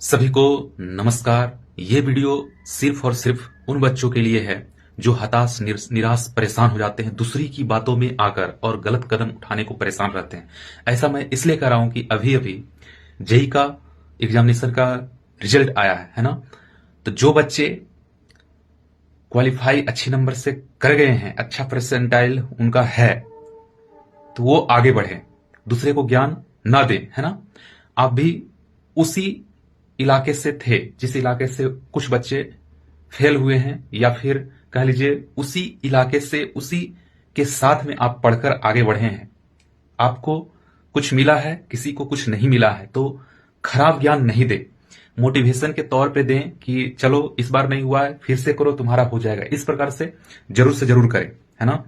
सभी को नमस्कार। ये वीडियो सिर्फ और सिर्फ उन बच्चों के लिए है जो हताश निराश परेशान हो जाते हैं दूसरी की बातों में आकर और गलत कदम उठाने को परेशान रहते हैं। ऐसा मैं इसलिए कर रहा हूं कि अभी अभी जेई का एग्जामिनेशन का रिजल्ट आया है ना। तो जो बच्चे क्वालिफाई अच्छे नंबर से कर गए हैं, अच्छा परसेंटाइल उनका है, तो वो आगे बढ़े, दूसरे को ज्ञान ना दें, है ना। आप भी उसी इलाके से थे जिस इलाके से कुछ बच्चे फेल हुए हैं, या फिर कह लीजिए उसी इलाके से उसी के साथ में आप पढ़कर आगे बढ़े हैं। आपको कुछ मिला है, किसी को कुछ नहीं मिला है, तो खराब ज्ञान नहीं दे, मोटिवेशन के तौर पे दें कि चलो इस बार नहीं हुआ है, फिर से करो, तुम्हारा हो जाएगा। इस प्रकार से जरूर करें, है ना।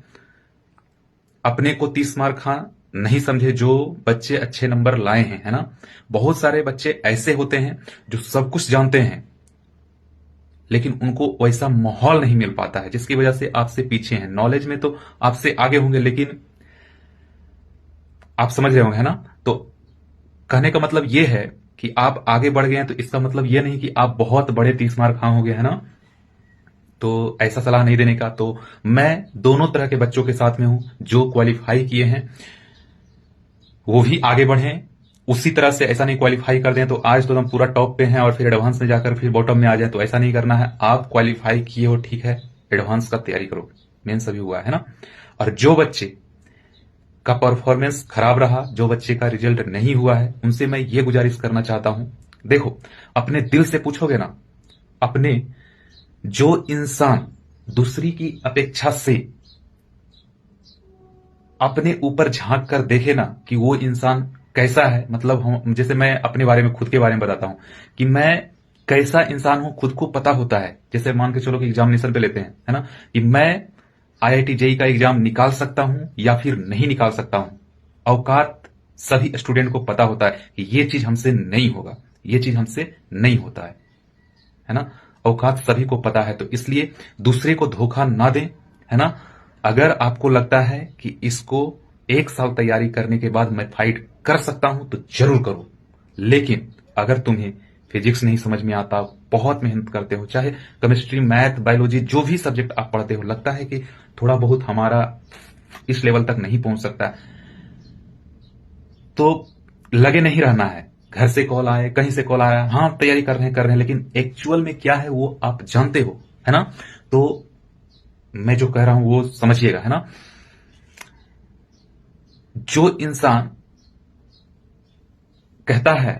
अपने को 30 मार्क नहीं समझे जो बच्चे अच्छे नंबर लाए हैं, है ना। बहुत सारे बच्चे ऐसे होते हैं जो सब कुछ जानते हैं लेकिन उनको वैसा माहौल नहीं मिल पाता है, जिसकी वजह से आपसे पीछे हैं। नॉलेज में तो आपसे आगे होंगे, लेकिन आप समझ रहे होंगे, है ना। तो कहने का मतलब यह है कि आप आगे बढ़ गए हैं तो इसका मतलब यह नहीं कि आप बहुत बड़े 30 मार्क हो गए, है ना। तो ऐसा सलाह नहीं देने का। तो मैं दोनों तरह के बच्चों के साथ में हूं, जो क्वालिफाई किए हैं वो भी आगे बढ़े, उसी तरह से ऐसा नहीं क्वालिफाई कर दें तो आज तो हम पूरा टॉप पे हैं और फिर एडवांस में जाकर फिर बॉटम में आ जाए, तो ऐसा नहीं करना है। आप क्वालिफाई किए हो, ठीक है, एडवांस का तैयारी करो, मेंस अभी हुआ है ना। और जो बच्चे का परफॉर्मेंस खराब रहा, जो बच्चे का रिजल्ट नहीं हुआ है, उनसे मैं ये गुजारिश करना चाहता हूं, देखो अपने दिल से पूछोगे ना, अपने जो इंसान दूसरी की अपेक्षा से अपने ऊपर झांक कर देखे ना कि वो इंसान कैसा है, मतलब हम, जैसे मैं अपने बारे में, खुद के बारे में बताता हूं कि मैं कैसा इंसान हूं, खुद को पता होता है। जैसे मान के चलो कि एग्जामिनेशन पे लेते हैं, है ना, कि मैं आईआईटी जेई का एग्जाम निकाल सकता हूं या फिर नहीं निकाल सकता हूं। औकात सभी स्टूडेंट को पता होता है कि ये चीज हमसे नहीं होगा, ये चीज हमसे नहीं होता है ना। औकात सभी को पता है, तो इसलिए दूसरे को धोखा ना दें, है ना। अगर आपको लगता है कि इसको 1 साल तैयारी करने के बाद मैं फाइट कर सकता हूं तो जरूर करो। लेकिन अगर तुम्हें फिजिक्स नहीं समझ में आता, बहुत मेहनत करते हो, चाहे केमिस्ट्री, मैथ, बायोलॉजी, जो भी सब्जेक्ट आप पढ़ते हो, लगता है कि थोड़ा बहुत हमारा इस लेवल तक नहीं पहुंच सकता, तो लगे नहीं रहना है। घर से कॉल आए, कहीं से कॉल आया, हाँ तैयारी कर रहे हैं, लेकिन एक्चुअल में क्या है वो आप जानते हो, है ना। तो मैं जो कह रहा हूं वो समझिएगा, है ना। जो इंसान कहता है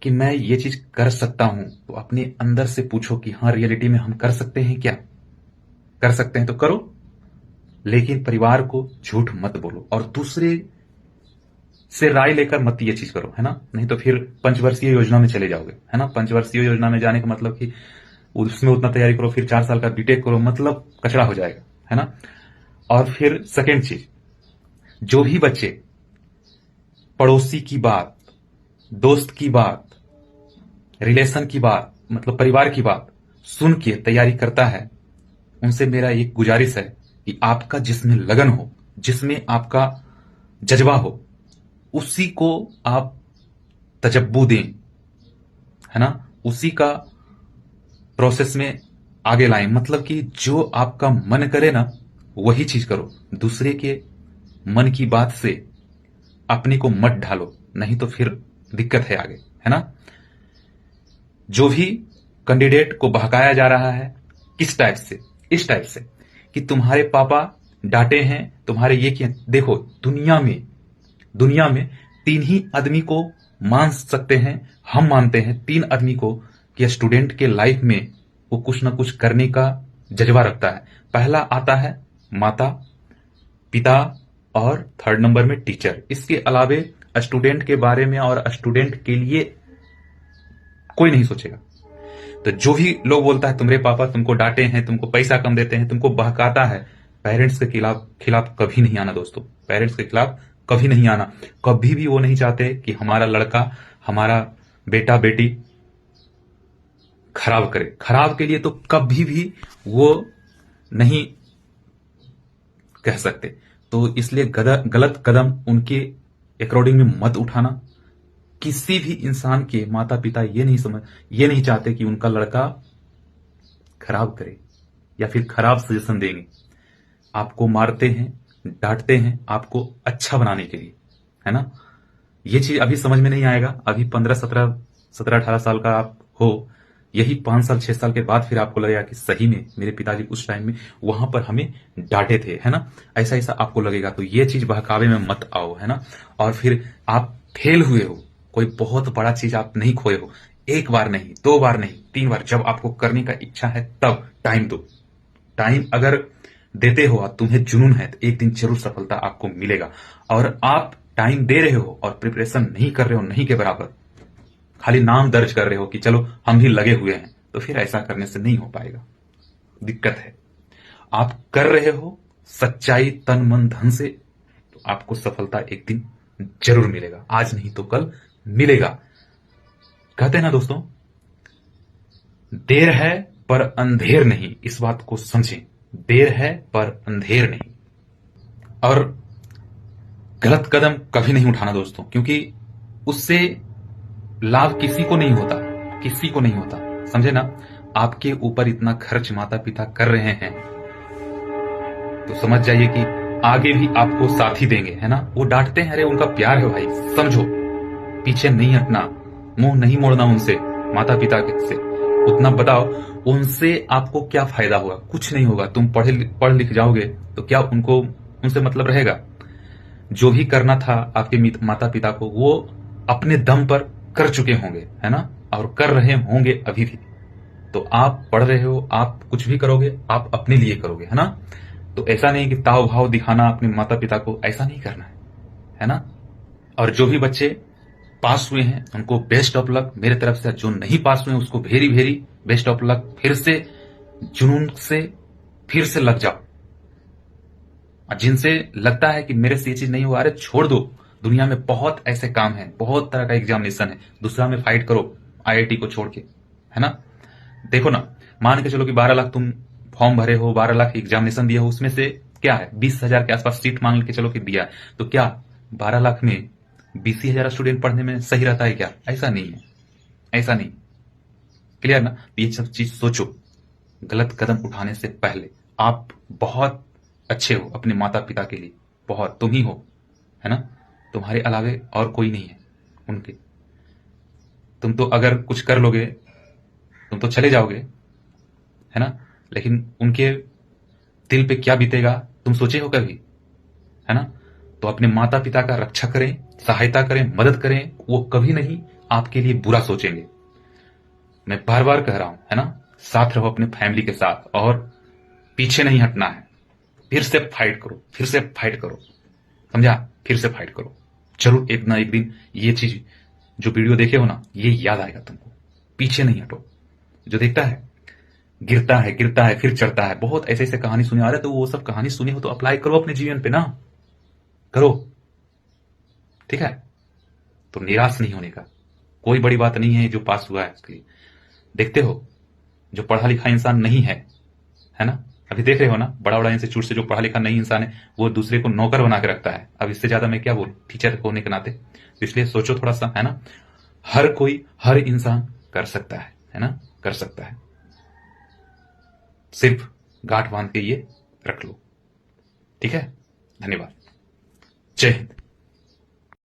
कि मैं ये चीज कर सकता हूं, तो अपने अंदर से पूछो कि हाँ रियलिटी में हम कर सकते हैं क्या। कर सकते हैं तो करो, लेकिन परिवार को झूठ मत बोलो और दूसरे से राय लेकर मत ये चीज करो, है ना। नहीं तो फिर पंचवर्षीय योजना में चले जाओगे, है ना। पंचवर्षीय योजना में जाने का मतलब कि उसमें उतना तैयारी करो, फिर 4 साल का बीटेक करो, मतलब कचड़ा हो जाएगा, है ना। और फिर सेकेंड चीज, जो भी बच्चे पड़ोसी की बात, दोस्त की बात, रिलेशन की बात, मतलब परिवार की बात सुन के तैयारी करता है, उनसे मेरा एक गुजारिश है कि आपका जिसमें लगन हो, जिसमें आपका जज्बा हो, उसी को आप तजब्बू दें, है ना। उसी का प्रोसेस में आगे लाएं, मतलब कि जो आपका मन करे ना वही चीज करो। दूसरे के मन की बात से अपने को मत ढालो, नहीं तो फिर दिक्कत है आगे, है ना। जो भी कैंडिडेट को बहकाया जा रहा है, किस टाइप से, इस टाइप से कि तुम्हारे पापा डांटे हैं, तुम्हारे ये किया, देखो दुनिया में 3 ही आदमी को मान सकते हैं, हम मानते हैं 3 आदमी को कि स्टूडेंट के लाइफ में वो कुछ ना कुछ करने का जज्बा रखता है। पहला आता है माता पिता और थर्ड नंबर में टीचर। इसके अलावे स्टूडेंट के बारे में और स्टूडेंट के लिए कोई नहीं सोचेगा। तो जो भी लोग बोलता है तुम्हारे पापा तुमको डांटे हैं, तुमको पैसा कम देते हैं, तुमको बहकाता है, पेरेंट्स के खिलाफ कभी नहीं आना दोस्तों। पेरेंट्स के खिलाफ कभी नहीं आना। कभी भी वो नहीं चाहते कि हमारा लड़का, हमारा बेटा बेटी खराब करे। खराब के लिए तो कभी भी वो नहीं कह सकते। तो इसलिए गलत कदम उनके अकॉर्डिंग में मत उठाना। किसी भी इंसान के माता पिता ये नहीं चाहते कि उनका लड़का खराब करे या फिर खराब सजेशन देंगे। आपको मारते हैं, डांटते हैं आपको अच्छा बनाने के लिए, है ना। ये चीज अभी समझ में नहीं आएगा, अभी 15, 17, 18 साल का आप हो, यही 5 साल 6 साल के बाद फिर आपको लगेगा कि सही में मेरे पिताजी उस टाइम में वहां पर हमें डांटे थे, है ना। ऐसा ऐसा आपको लगेगा। तो ये चीज बहकावे में मत आओ, है ना। और फिर आप फेल हुए हो, कोई बहुत बड़ा चीज आप नहीं खोए हो, एक बार नहीं, 2 बार नहीं, 3 बार, जब आपको करने का इच्छा है तब टाइम दो। टाइम अगर देते हो और तुम्हें जुनून है तो एक दिन जरूर सफलता आपको मिलेगा। और आप टाइम दे रहे हो और प्रिपरेशन नहीं कर रहे हो, नहीं के बराबर, खाली नाम दर्ज कर रहे हो कि चलो हम भी लगे हुए हैं, तो फिर ऐसा करने से नहीं हो पाएगा। दिक्कत है। आप कर रहे हो सच्चाई, तन मन धन से, तो आपको सफलता एक दिन जरूर मिलेगा, आज नहीं तो कल मिलेगा। कहते हैं ना दोस्तों, देर है पर अंधेर नहीं, इस बात को समझें। देर है पर अंधेर नहीं। और गलत कदम कभी नहीं उठाना दोस्तों, क्योंकि उससे लाभ किसी को नहीं होता, किसी को नहीं होता, समझे ना। आपके ऊपर इतना खर्च माता पिता कर रहे हैं तो समझ जाइए कि आगे भी आपको साथ ही देंगे, है ना। वो डांटते हैं, अरे उनका प्यार है भाई, समझो, पीछे नहीं हटना, मुंह नहीं मोड़ना उनसे, माता पिता से। उतना बताओ उनसे आपको क्या फायदा होगा, कुछ नहीं होगा। तुम पढ़ लिख जाओगे तो क्या उनको उनसे मतलब रहेगा। जो भी करना था आपके माता पिता को, वो अपने दम पर कर चुके होंगे, है ना, और कर रहे होंगे अभी भी। तो आप पढ़ रहे हो, आप कुछ भी करोगे आप अपने लिए करोगे, है ना। तो ऐसा नहीं कि ताव भाव दिखाना अपने माता पिता को, ऐसा नहीं करना है ना। और जो भी बच्चे पास हुए हैं उनको बेस्ट ऑफ लक मेरे तरफ से, जो नहीं पास हुए हैं उसको very very best of luck. फिर से जुनून से फिर से लग जाओ। और जिनसे लगता है कि मेरे से ये चीज नहीं हुआ, अरे छोड़ दो, दुनिया में बहुत ऐसे काम हैं, बहुत तरह का एग्जामिनेशन है, दूसरा में फाइट करो आईआईटी को छोड़ के, है ना। देखो ना, मान के चलो कि 12 लाख तुम फॉर्म भरे हो, 12 लाख एग्जामिनेशन दिया हो, उसमें से क्या है 20,000 के आसपास सीट मान के चलो कि दिया है, तो क्या 12 लाख में 20,000 स्टूडेंट पढ़ने में सही रहता है क्या? ऐसा नहीं है, ऐसा नहीं। क्लियर ना। ये सब चीज सोचो गलत कदम उठाने से पहले। आप बहुत अच्छे हो अपने माता पिता के लिए, बहुत, तुम ही हो, है ना। तुम्हारे अलावे और कोई नहीं है उनके। तुम तो अगर कुछ कर लोगे तुम तो चले जाओगे, है ना, लेकिन उनके दिल पे क्या बीतेगा तुम सोचे हो कभी, है ना। तो अपने माता पिता का रक्षा करें, सहायता करें, मदद करें, वो कभी नहीं आपके लिए बुरा सोचेंगे। मैं बार बार कह रहा हूं, है ना, साथ रहो अपने फैमिली के साथ और पीछे नहीं हटना है। फिर से फाइट करो, फिर से फाइट करो, समझा, फिर से फाइट करो। जरूर एक ना एक दिन ये चीज जो वीडियो देखे हो ना, ये याद आएगा तुमको। पीछे नहीं हटो। जो देखता है गिरता है फिर चढ़ता है, बहुत ऐसे ऐसे कहानी सुने आ रहे, तो वो सब कहानी सुनी हो तो अप्लाई करो अपने जीवन पे ना, करो, ठीक है। तो निराश नहीं होने का, कोई बड़ी बात नहीं है जो पास हुआ है उसके लिए। देखते हो जो पढ़ा लिखा इंसान नहीं है ना, अभी देख रहे हो ना, बड़ा बड़ा इंस्टीट्यूट से जो पढ़ा लिखा नहीं इंसान है वो दूसरे को नौकर बना के रखता है। अब इससे ज्यादा मैं क्या बोलूं टीचर होने के नाते। तो इसलिए सोचो थोड़ा सा, है ना। हर कोई, हर इंसान कर सकता है ना, कर सकता है। सिर्फ गांठ बांध के ये रख लो, ठीक है। धन्यवाद। जय हिंद।